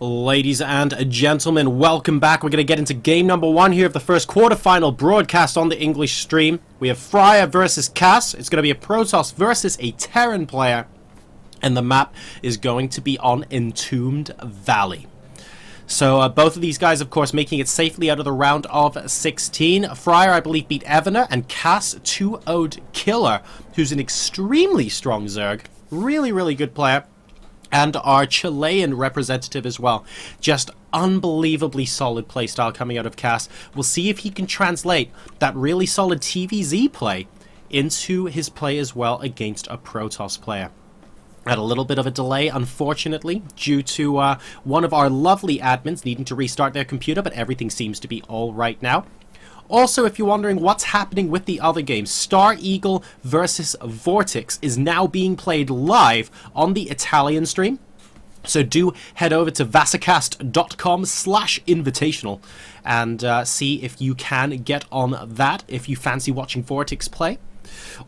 Ladies and gentlemen, welcome back. We're going to get into game number 1 here of the first quarterfinal broadcast on the English stream. We have FRAER versus Kas. It's going to be a Protoss versus a Terran player. And the map is going to be on Entombed Valley. So both of these guys, of course, making it safely out of the round of 16. FRAER, I believe, beat Evener, and Kas 2-0'd Killer, who's an extremely strong Zerg. Really, really good player. And our Chilean representative as well. Just unbelievably solid playstyle coming out of Kas. We'll see if he can translate that really solid TVZ play into his play as well against a Protoss player. Had a little bit of a delay, unfortunately, due to one of our lovely admins needing to restart their computer, but everything seems to be all right now. Also, if you're wondering what's happening with the other game, Star Eagle versus Vortex is now being played live on the Italian stream. So do head over to vasacast.com/invitational and see if you can get on that if you fancy watching Vortex play.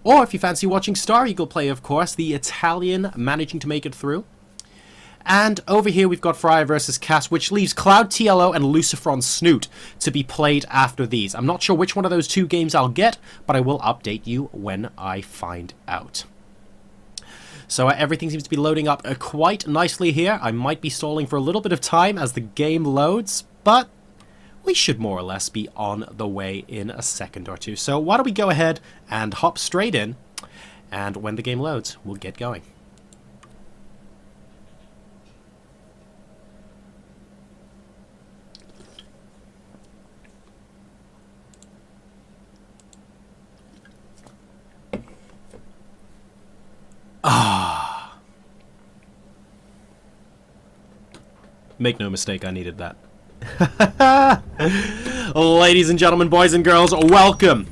Or if you fancy watching Star Eagle play, of course, the Italian managing to make it through. And over here we've got FRAER versus Kas, which leaves Cloud TLO and Luciferon Snoot to be played after these. I'm not sure which one of those two games I'll get, but I will update you when I find out. So everything seems to be loading up quite nicely here. I might be stalling for a little bit of time as the game loads, but we should more or less be on the way in a second or two. So why don't we go ahead and hop straight in, and when the game loads, we'll get going. Make no mistake, I needed that. Ladies and gentlemen, boys and girls, welcome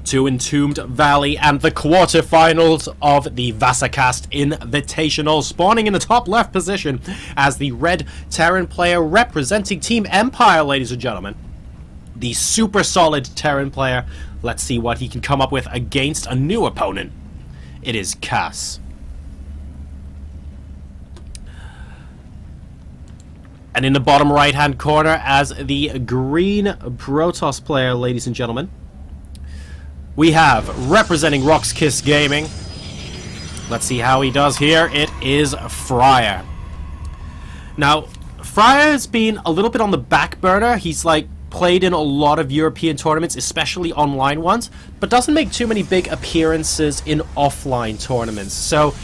to Entombed Valley and the quarterfinals of the Vasacast Invitational. Spawning in the top left position as the red Terran player representing Team Empire, ladies and gentlemen. The super solid Terran player. Let's see what he can come up with against a new opponent. It is Kas. And in the bottom right-hand corner, as the green Protoss player, ladies and gentlemen, we have, representing roxkis Gaming, let's see how he does here, it is FRAER. Now, FRAER's been a little bit on the back burner. He's played in a lot of European tournaments, especially online ones, but doesn't make too many big appearances in offline tournaments. So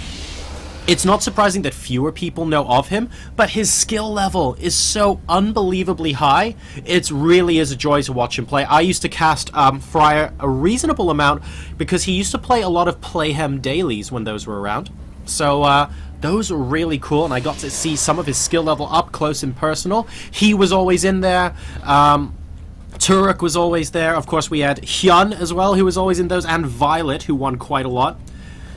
it's not surprising that fewer people know of him, but his skill level is so unbelievably high. It really is a joy to watch him play. I used to cast FRAER a reasonable amount because he used to play a lot of Playhem dailies when those were around. So those were really cool, and I got to see some of his skill level up close and personal. He was always in there. Turek was always there. Of course, we had Hyun as well, who was always in those, and Violet, who won quite a lot.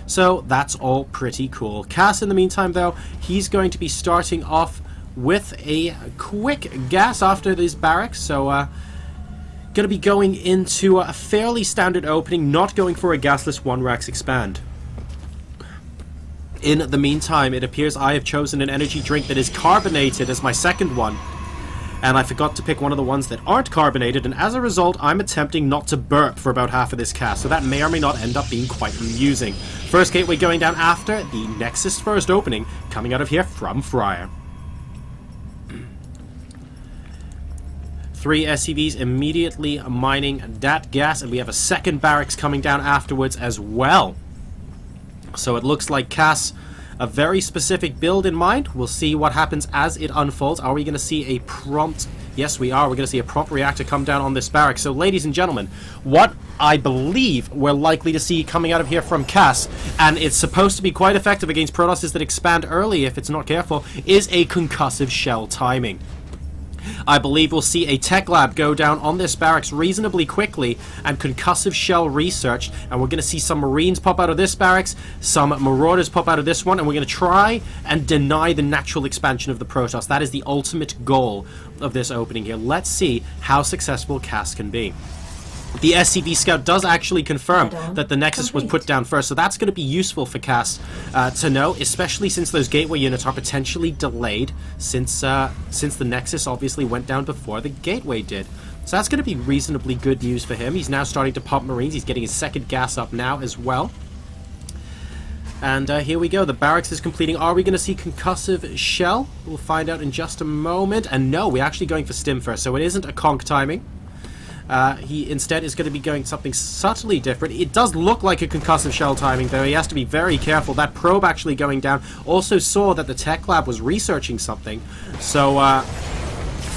So that's all pretty cool. Kas, in the meantime, though, he's going to be starting off with a quick gas after these barracks. So going to be going into a fairly standard opening, not going for a gasless 1-Rax expand. In the meantime, it appears I have chosen an energy drink that is carbonated as my second one. And I forgot to pick one of the ones that aren't carbonated, and as a result, I'm attempting not to burp for about half of this cast, so that may or may not end up being quite amusing. First gateway going down after the Nexus first opening, coming out of here from FRAER. 3 SCVs immediately mining that gas, and we have a second barracks coming down afterwards as well. So it looks like Kas, a very specific build in mind. We'll see what happens as it unfolds. Are we going to see a prompt? Yes, we are. We're going to see a prompt reactor come down on this barrack. So, ladies and gentlemen, what I believe we're likely to see coming out of here from Kas, and it's supposed to be quite effective against Protosses that expand early if it's not careful, is a concussive shell timing. I believe we'll see a tech lab go down on this barracks reasonably quickly and concussive shell research, and we're going to see some Marines pop out of this barracks, some Marauders pop out of this one, and we're going to try and deny the natural expansion of the Protoss. That is the ultimate goal of this opening here. Let's see how successful Kas can be. the SCV Scout does actually confirm that the Nexus was put down first, so that's going to be useful for Cass to know, especially since those gateway units are potentially delayed, since the Nexus obviously went down before the gateway did. So that's going to be reasonably good news for him. He's now starting to pump Marines. He's getting his second gas up now as well. And here we go. The barracks is completing. Are we going to see concussive shell? We'll find out in just a moment. And no, we're actually going for stim first, so it isn't a conk timing. He instead is going to be going something subtly different. It does look like a concussive shell timing, though. He has to be very careful. That probe actually going down also saw that the tech lab was researching something. So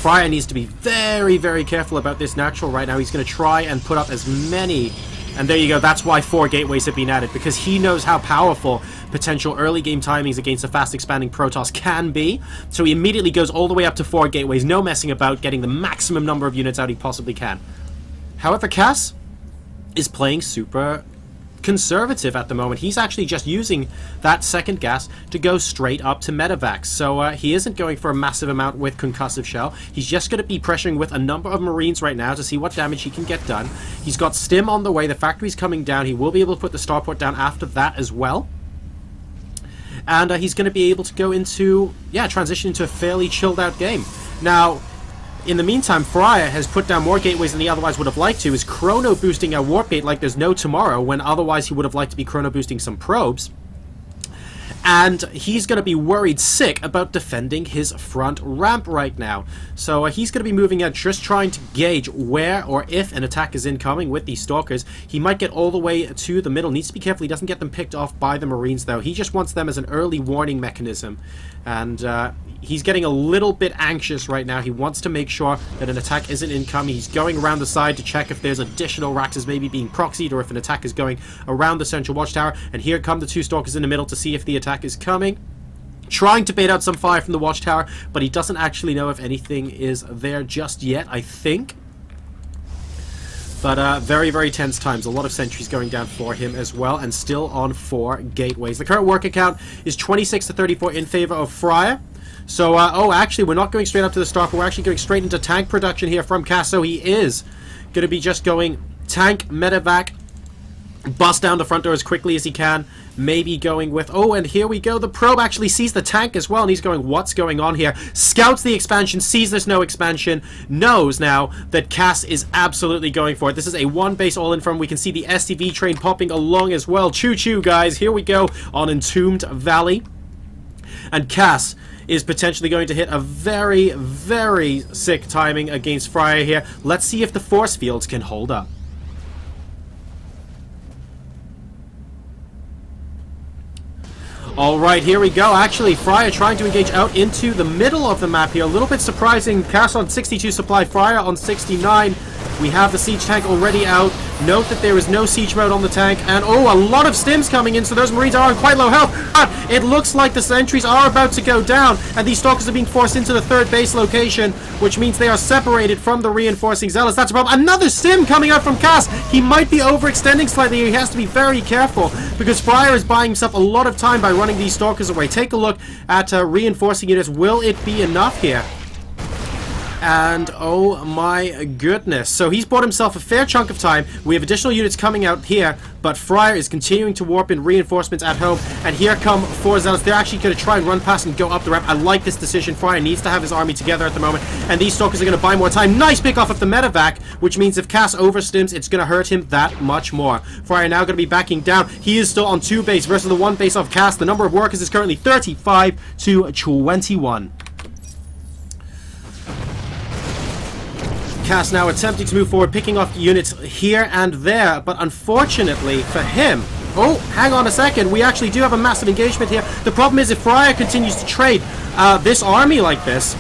FRAER needs to be very, very careful about this natural right now. He's going to try and put up as many... And there you go, that's why 4 gateways have been added, because he knows how powerful potential early game timings against a fast expanding Protoss can be. So he immediately goes all the way up to 4 gateways, no messing about, getting the maximum number of units out he possibly can. However, Cass is playing super conservative at the moment. He's actually just using that second gas to go straight up to medevacs. So he isn't going for a massive amount with concussive shell. He's just going to be pressuring with a number of Marines right now to see what damage he can get done. He's got stim on the way. The factory's coming down. He will be able to put the starport down after that as well. And he's going to be able to go into, transition into a fairly chilled out game. Now, in the meantime, FRAER has put down more gateways than he otherwise would have liked to. Is chrono boosting a warp gate like there's no tomorrow, when otherwise he would have liked to be chrono boosting some probes. And he's going to be worried sick about defending his front ramp right now. So he's going to be moving out, just trying to gauge where or if an attack is incoming with these Stalkers. He might get all the way to the middle. Needs to be careful he doesn't get them picked off by the Marines, though. He just wants them as an early warning mechanism. And he's getting a little bit anxious right now. He wants to make sure that an attack isn't incoming. He's going around the side to check if there's additional Raxes maybe being proxied, or if an attack is going around the central watchtower. And here come the 2 Stalkers in the middle to see if the attack is coming. Trying to bait out some fire from the watchtower, but he doesn't actually know if anything is there just yet, I think. But very, very tense times. A lot of sentries going down for him as well, and still on 4 gateways. The current worker count is 26 to 34 in favor of FRAER. So, actually, we're not going straight up to the start, but we're actually going straight into tank production here from Cass. So he is going to be just going tank, medevac, bust down the front door as quickly as he can. Maybe going with... Oh, and here we go. The probe actually sees the tank as well, and he's going, what's going on here? Scouts the expansion, sees there's no expansion, knows now that Cass is absolutely going for it. This is a 1-base all-in from. We can see the SCV train popping along as well. Choo-choo, guys. Here we go on Entombed Valley. And Cass is potentially going to hit a very, very sick timing against FRAER here. Let's see if the force fields can hold up. Alright, here we go. Actually, FRAER trying to engage out into the middle of the map here. A little bit surprising. Cass on 62 supply, FRAER on 69. We have the siege tank already out. Note that there is no siege mode on the tank. And, oh, a lot of stims coming in, so those Marines are on quite low health. But it looks like the sentries are about to go down, and these Stalkers are being forced into the 3rd base location, which means they are separated from the reinforcing Zealots. That's a problem. Another stim coming out from Cass. He might be overextending slightly. He has to be very careful, because FRAER is buying himself a lot of time by running these Stalkers away. Take a look at reinforcing units. Will it be enough here? And oh my goodness. So he's bought himself a fair chunk of time. We have additional units coming out here, but FRAER is continuing to warp in reinforcements at home. And here come 4 Zealots. They're actually going to try and run past and go up the ramp. I like this decision. FRAER needs to have his army together at the moment. And these Stalkers are going to buy more time. Nice pick off of the medevac, which means if Cass overstims, it's going to hurt him that much more. FRAER now going to be backing down. He is still on 2 base versus the 1 base of Cass. The number of workers is currently 35 to 21. Cass now attempting to move forward, picking off units here and there, but unfortunately for him... Oh, hang on a second, we actually do have a massive engagement here. The problem is if FRAER continues to trade this army like this,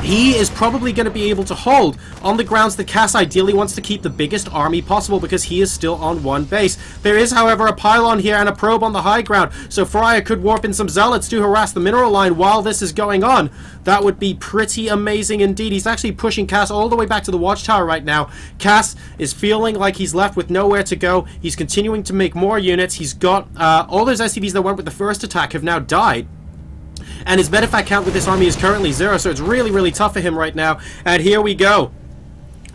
he is probably going to be able to hold on the grounds that Cass ideally wants to keep the biggest army possible, because he is still on 1 base. There is, however, a pylon here and a probe on the high ground, so FRAER could warp in some Zealots to harass the mineral line while this is going on. That would be pretty amazing indeed. He's actually pushing Cass all the way back to the watchtower right now. Cass is feeling like he's left with nowhere to go. He's continuing to make more units. He's got all those SCVs that went with the first attack have now died. And his medevac count with this army is currently 0, so it's really, really tough for him right now. And here we go.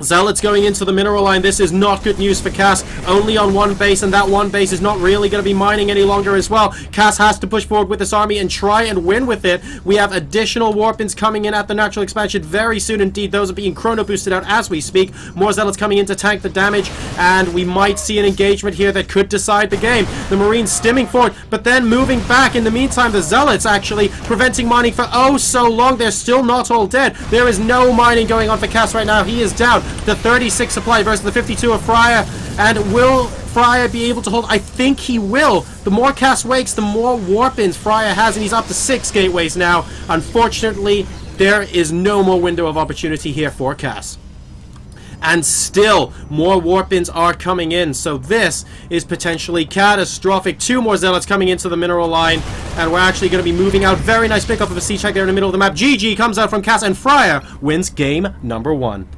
Zealots going into the mineral line. This is not good news for Kas. Only on one base, and that one base is not really going to be mining any longer as well. Kas has to push forward with this army and try and win with it. We have additional warpins coming in at the natural expansion very soon indeed. Those are being chrono boosted out as we speak. More Zealots coming in to tank the damage, and we might see an engagement here that could decide the game. The Marines stimming forward, but then moving back. In the meantime, the Zealots actually preventing mining for oh so long. They're still not all dead. There is no mining going on for Kas right now. He is down. The 36 supply versus the 52 of FRAER. And will FRAER be able to hold? I think he will. The more Kas wakes, the more warpins FRAER has, and he's up to 6 gateways now. Unfortunately, there is no more window of opportunity here for Kas. And still, more warpins are coming in, so this is potentially catastrophic. 2 more Zealots coming into the mineral line, and we're actually going to be moving out. Very nice pickup of a siege hack there in the middle of the map. GG comes out from Kas, and FRAER wins game number 1.